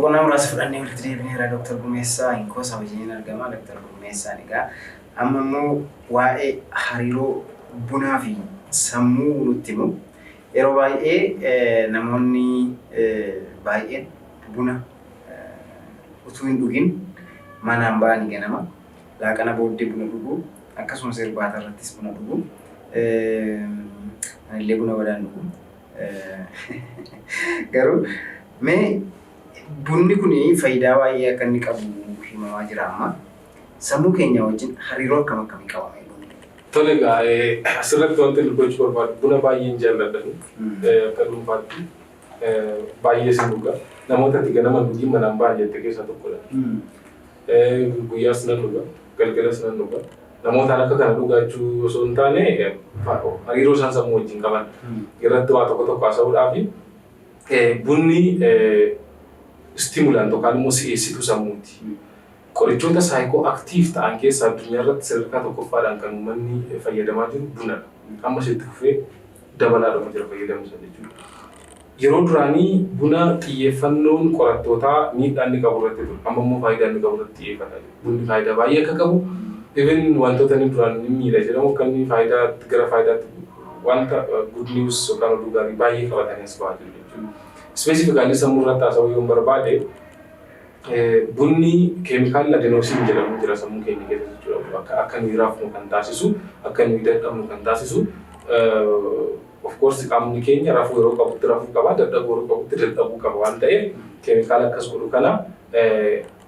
Boqonnaa muraasa fudhannee walitti deebineera Dr. Gurmeessaa Hinkoosaa wajjin argama. Dr. Gurmeessaan egaa amma immoo waa'ee hariiroo bunaa fi sammuu nutti himu. Yeroo baay'ee namoonni baay'een buna utuu hin dhugin manaan ba'anii ganama laaqana booddee buna dhuguu akkasumas irbaata irrattis buna dhuguu anillee buna wadaan dhuguu garuu mee bunni kun faayidaa baay'ee akka inni qabu himamaa jira amma sammuu keenya wajjin hariiroo akkamii qaba? Tole egaa asirratti wanti dubbachuu barbaadu buna baay'een jaalladhani akka dhuunfaatti baay'ee si dhuga namoota itti ganama dhugii manaan baay'eette keessaa tokkodha. Guyyaas nan dhuga galgalas nan dhuga namootaan akka kana dhugaachuu osoo hin taane hariiroo isaan sammuu wajjin qaban irratti waa tokko haasa'uudhaaf bunni stimulant yookaan immoo si'eessituu sammuuti. Qorichoota saayikoo aktiif ta'an keessaa addunyaa irratti sadarkaa tokkoffaadhaan kan uummanni fayyadamaa jiru bunadha. Amma sitti dhufee dabalaadhuma jira fayyadamuusa jechuudha. Yeroo duraanii buna xiyyeeffannoon qorattootaa miidhaa inni qabu irratti ture. Amma immoo faayidaa inni qabu irratti xiyyeeffata. Bunni faayidaa baay'ee akka qabu even wantoota inni duraan ni miidha jedhamu kan inni faayidaatti gara faayidaatti wanta good news yookaan oduu gaarii baay'ee qabatanii as ba'aa jiru jechuudha. Ispeesifikaalii sammuu irratti haasa'uu yoo barbaade bunni keemikaalli adenoosiin jedhamu jira sammuu keenya keessa jechuudha. Akka nuyi raafnu kan taasisu, akka nuyi dadhabnu kan taasisu. Of course qaamni keenya rafuu yeroo qabutti rafuu qaba, dadhabuu yeroo qabutti dadhabuu qaba waan ta'eef keemikaala akkas godhu kana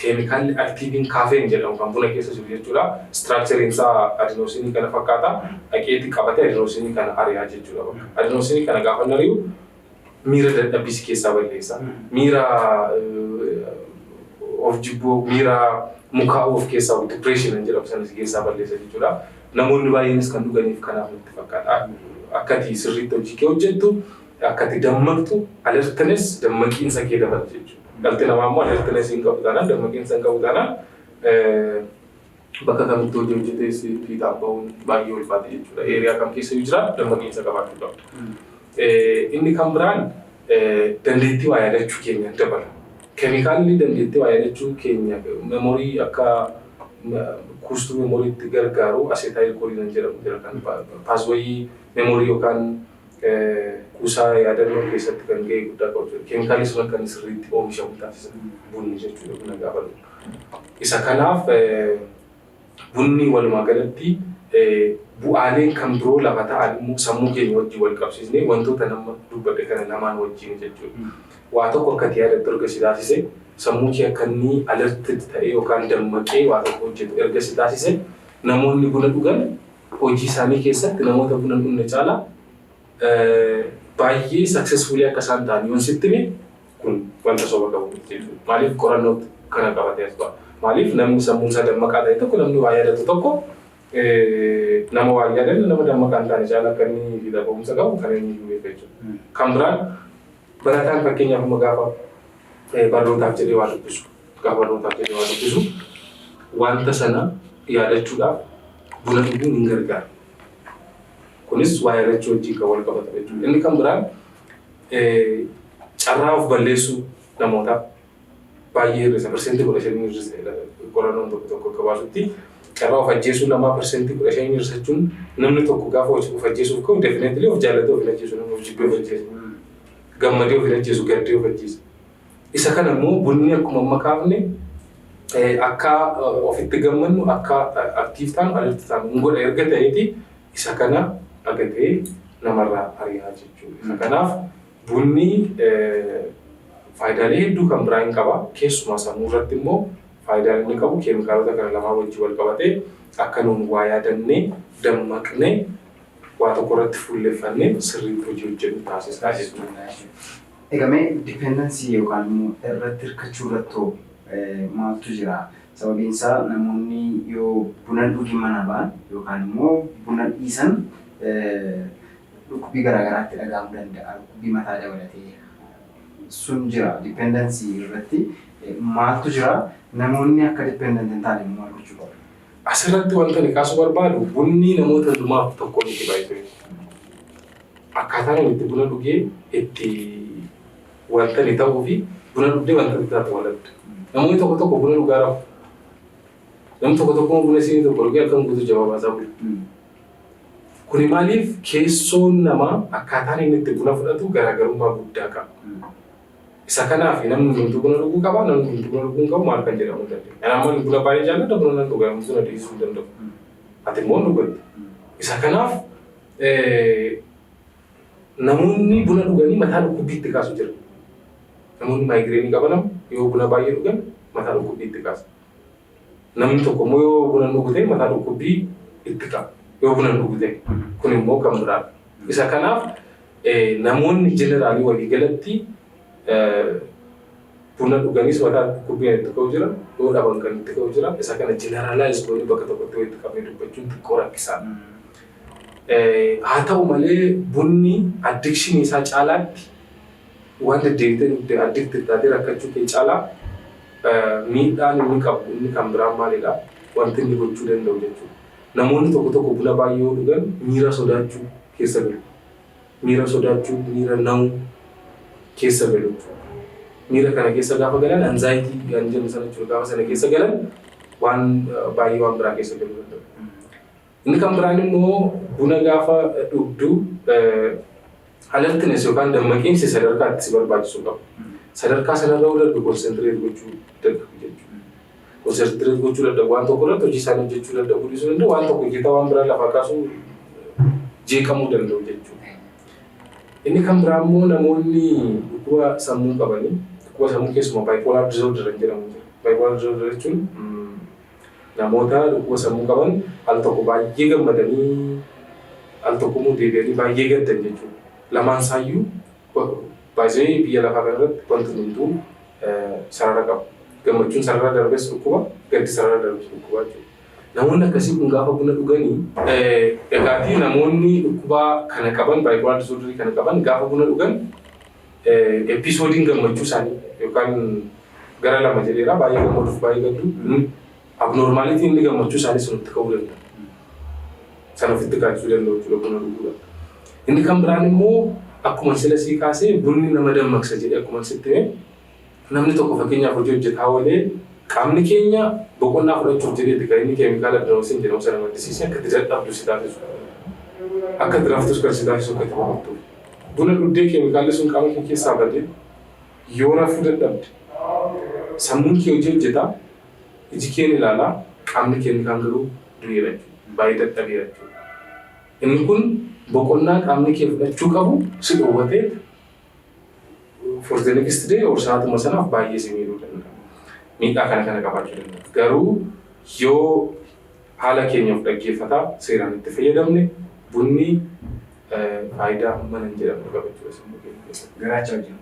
keemikaalli aktiiviin kaafeen jedhamu kan buna keessa jiru jechuudha. Istiraakchariin isaa adenoosiinii kana fakkaata. Dhaqeetti qabatee adenoosiinii kana ari'aa jechuudha. Adenoosiinii kana gaafa nari'u miira dadhabbii keessaa balleessa. Miira of jibbuu miira mukaa of keessaa depression jedhamu sanis keessaa balleessa jechuudha. Namoonni baay'eenis kan dhuganiif kanaaf nutti fakkaata. Akkati sirriitti hojii kee hojjettu, akkati dammaqxu, alertines dammaqiinsa kee dabala jechuudha. Dhalli namaa immoo alertines hin qabu taanaan dammaqiinsa hin qabu taanaan bakka kamitti hojii hojjetes fiixaan bahuun baay'ee ulfaata jechuudha. Eeriyaa kam keessa yoo jiraatu dammaqiinsa qabaachuu qabdu. Inni kan biraan dandeettii waa yaadachuu keenya dabala. Keemikaalli dandeettii waa yaadachuu keenya memorii akka kuustuu memoriitti gargaaru asetaayil kooliin jedhamu jira kan paaswayii memorii yookaan kuusaa yaadannoo keessatti kan gahee guddaa qabu jira. Keemikaalli sun akka sirriitti oomishamu taasisa bunni jechuudha buna gaafa dhugu. Isa kanaaf bunni walumaa galatti bu'aaleen kan biroo lafa ta'an immoo sammuu keenya wajjin wal qabsiisnee wantoota nama dubbadhe kana lamaan wajjin jechuudha. Waa tokko akka yaadatu erga si taasise sammuu kee akka inni alertii ta'ee yookaan dammaqee waa tokko hojjetu erga si taasise namoonni buna dhugan hojii isaanii keessatti namoota buna dhugne caalaa baay'ee successfully akka isaan ta'an yoon sitti hime kun wanta soba qabu jechuudha. Maaliif qorannoo kana qabatee as ba'a? Maaliif namni sammuun isaa dammaqaa ta'e tokko namni waa yaadatu tokko nama waa yaadan nama dammaqaa hin taane caalaa akka inni fiixa ba'umsa qabu kan inni beeku jechuudha. Kan biraan barataan fakkeenyaaf gaafa barnootaaf jedhee waa dubbisu. Gaafa barnootaaf jedhee waa dubbisu wanta sana yaadachuudhaaf buna dhuguun hin gargaaru. Kunis waa yaadachuu wajjin kan wal qabatu jechuudha. Inni kan biraan carraa of balleessuu namootaaf baay'ee hir'isa. Persentii 15 hir'isa qorannoon tokko akka baasutti carraa of ajjeesuu namaa persentii 15 hir'isachuun namni tokko gaafa of ajjeesuuf ka'u definitely of jaallatee of hin ajjeesu nama of jibbee of ajjeesu. Gammadee of hin ajjeesu gaddee of ajjeesu. Isa kana immoo bunni akkuma amma kaafne akka ofitti gammannu akka aktiif taanu alertii taanu hin godha erga ta'eeti isa kana agatee namarraa ari'aa jechuudha. Isa kanaaf bunni faayidaalee hedduu kan biraa hin qaba. Keessumaa sammuu irratti immoo faayidaan inni qabu keemikaalota kana lamaa wajjin wal qabatee akka nuun waa yaadannee dammaqnee waa tokko irratti fuulleffannee sirriitti hojii hojjennu taasisa jechuudha. Egaa dipendansii yookaan immoo irratti hirkachuu irratti maaltu jira? Sababiin isaa namoonni yoo buna dhugii mana ba'an yookaan immoo buna dhiisan dhukkubii garaagaraatti dhaga'amuu danda'a. Dhukkubii mataa dabalatee sun jira. Dipendansii irratti maaltu jira? Namoonni akka dipendant hin taane maal gochuu qabu? Asirratti wanta ani kaasuu barbaadu bunni namoota hundumaaf tokko miti baay'ee. Akkaataan itti buna dhugee itti wanta ni ta'uu fi buna dhugdee wanta bitaatu walatti. Namoonni tokko buna dhugaa rafu. Namni tokko buna siinii tokko dhugee akkam guutuu jabaa baasaa bula. Kuni maaliif keessoon namaa akkaataan inni itti buna fudhatu garaagarummaa guddaa qaba. Isa kanaaf namni hundumtuu buna dhuguu qaba, namni hundumtuu buna dhuguu hin qabu maal kan jedhamu dandeenya. Namoonni buna baay'ee jaalladha buna nan dhugaa buna dhiisuu danda'u. Ati immoo dhugatti. Isa kanaaf namoonni buna dhuganii mataa dhukkubbii itti kaasu jira. Namoonni maayigireenii qaban yoo buna baay'ee dhugan mataa dhukkubbii itti kaasu. Namni tokko immoo yoo buna dhugute mataa dhukkubbii itti qaba. Yoo buna dhugute kun immoo kan biraadha. Isa kanaaf namoonni jeneraalii walii galatti buna dhuganis mataa dhukkubbiin itti ka'u jira, yoo dhaban kan itti ka'u jira. Isa kana jeneraalaayiz goonee bakka tokkotti walitti qabee dubbachuun xiqqoo rakkisaadha. Haa ta'u malee bunni addikshinii isaa caalaatti waan deddeebitee addiktii taatee rakkachuu kee caalaa miidhaan inni qabu inni kan biraan maalidha? Wanti inni gochuu danda'u jechuudha. Namoonni tokko buna baay'ee yoo dhugan miira sodaachuu keessa galu. Miira sodaachuu, miira na'uu keessa galu. Miira kana keessa gaafa galan anzaayitii kan jennu sana jechuudha. Gaafa sana keessa galan waan baay'ee waan biraa keessa galuu danda'u. Inni kan biraan immoo buna gaafa dhugdu alertines yookaan dammaqinsi sadarkaatti si barbaachisuu qabu. Sadarkaa sanarra darbu konsentriit gochuu dadhabu jechuudha. Konsentriit gochuu dadhabu waan tokko irratti hojii isaanii hojjechuu dadhabu dhiisuu danda'u waan tokko hojjetaa waan biraa lafa kaasuu jeeqamuu danda'u jechuudha. Inni kan biraa immoo namoonni dhukkuba sammuu qabanii dhukkuba sammuu keessumaa baayipoolar dizoorder jedhamu jira. Baayipoolar dizoorder jechuun namoota dhukkuba sammuu qaban al tokko baay'ee gammadanii al tokko immoo deebi'anii baay'ee gaddan jechuudha. Lamaan isaayyuu baay'ee biyya lafaa kanarratti wanti hunduu sarara qabu. Gammachuun sarara darbes dhukkuba, gaddi sarara darbes dhukkuba jechuudha. Namoonni akkasii kun gaafa buna dhuganii dhugaatii namoonni dhukkuba kana qaban baay'ee disorderii kana qaban gaafa buna dhugan episoodiin gammachuu isaanii yookaan gara lama jedheera baay'ee gammaduuf baay'ee gaddu abnormaalitii inni gammachuu isaanii sunutti ka'uu danda'a. Sana ofitti kaachuu danda'u jechuudha buna dhuguudhaan. Inni kan biraan immoo akkuma sila sii kaasee bunni nama dammaqsa jedhee akkuma sitti namni tokko fakkeenyaaf hojii hojjetaa oolee qaamni keenya boqonnaa fudhachuuf jedhee kan inni keemikaala addanoosin jedhamu sana maddisiisee akka itti dadhabdu si taasisu. Akka itti raftus kan si taasisu akka itti boqottu. Buna dhuddee keemikaalli sun qaama kee keessaa badee yoo rafuu dadhabde sammuun kee hojii hojjetaa iji keen ilaalaa qaamni kee kan garuu du'eera jechuudha. Baay'ee dadhabeera jechuudha. Inni kun boqonnaa qaamni kee fudhachuu qabu si dhoowwatee for the next day or sa'aatuma sanaaf baay'ee si miidhuu danda'a. Miidhaa kana qabaachuu danda'a. Garuu yoo haala keenyaaf dhaggeeffataa seeraan itti fayyadamne bunni faayidaa mana hin jedhamne qabaachuu sammuu keenya keessatti. Garaacha wajjin.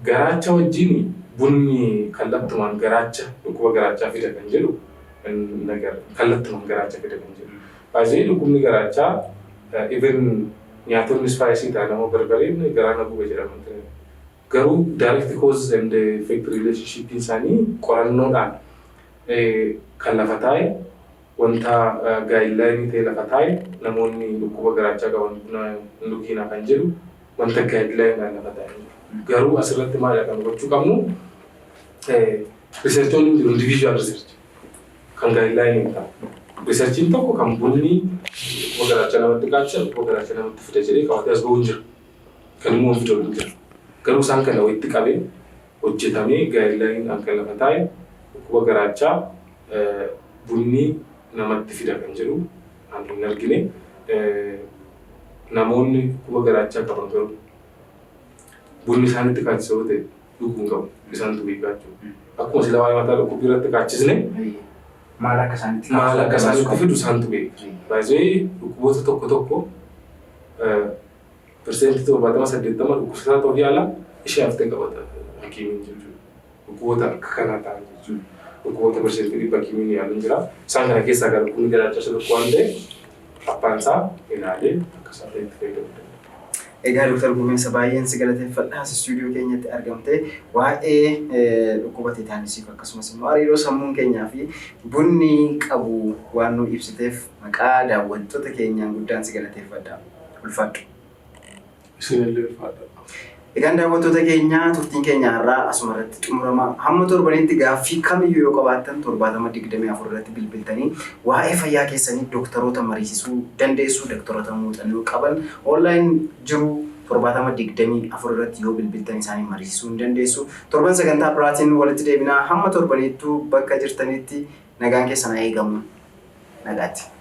Garaacha wajjin bunni kallattumaan garaacha dhukkuba garaachaa fida kan jedhu kallattumaan garaacha fida kan jedhu. Baay'ee dhukkubni garaachaa even nyaatonni spicy ta'an nama barbareen garaa na gube jedhaman ture. Garuu direct cause and effect relationship isaanii qorannoodhaan kan lafa taa'e wanta guideline ta'e lafa taa'e namoonni dhukkuba garaachaa qaban buna hin dhugiinaa kan jedhu wanta guideline lafa taa'e. Garuu asirratti maal kan gochuu qabnu researchoonni jiru individual research kan guideline ta'a. Researchiin tokko kan bunni dhukkuba garaachaa namatti qaachaa dhukkuba garaachaa namatti fida jedhee qabatee as ba'uun jira. Kan immoo hin fiduu jira. Garuu isaan kana walitti qabee hojjetamee guideline akka lafa taa'e dhukkuba garaachaa bunni namatti fida kan jedhu ani hin argine. Namoonni dhukkuba garaachaa qaban garuu bunni isaanitti kaachisa yoo ta'e dhuguu hin qabu. Isaantu beekaa jechuudha. Akkuma sila waa'ee mataa dhukkubbii irratti kaachisne maal akka isaanitti fidu isaantu beeka. Baay'ee dhukkuboota tokko persentii 70-80 dhukkubsataa ta'uu yaala ishee haftee qabata hakiimiin jechuudha. Dhukkuboota akka kanaa ta'an jechuudha. Dhukkuboota persentii 100 hakiimiin yaaluun jira. Isaan kana keessaa gara dhukkubni garaachaa isa tokko waan ta'e abbaan isaa ilaalee akka isaa ta'e itti fayyadamuu danda'a. Egaa Dr. Gummeessa baay'een si galateeffadha. As istuudiyoo keenyatti argamtee waa'ee dhukkuba teetaanisiif akkasumas immoo hariiroo sammuun keenyaa fi bunni qabu waan nu ibsiteef maqaa daawwattoota keenyaan guddaan si galateeffadha. Ulfaadhu. Isinillee ulfaadha. Egaan daawwattoota keenya turtiin keenya har'aa asuma irratti xumurama. Hamma torbanitti gaaffii kamiyyuu yoo qabaattan 7024 irratti bilbiltanii waa'ee fayyaa keessanii doktoroota mariisisuu dandeessu. Doktoroota muuxannoo qaban online jiru 7024 irratti yoo bilbiltan isaanii mariisisuu hin dandeessu. Torban sagantaa biraatiin walitti deebinaa. Hamma torbaniittuu bakka jirtanitti nagaan keessan haa eegamu. Nagaatti.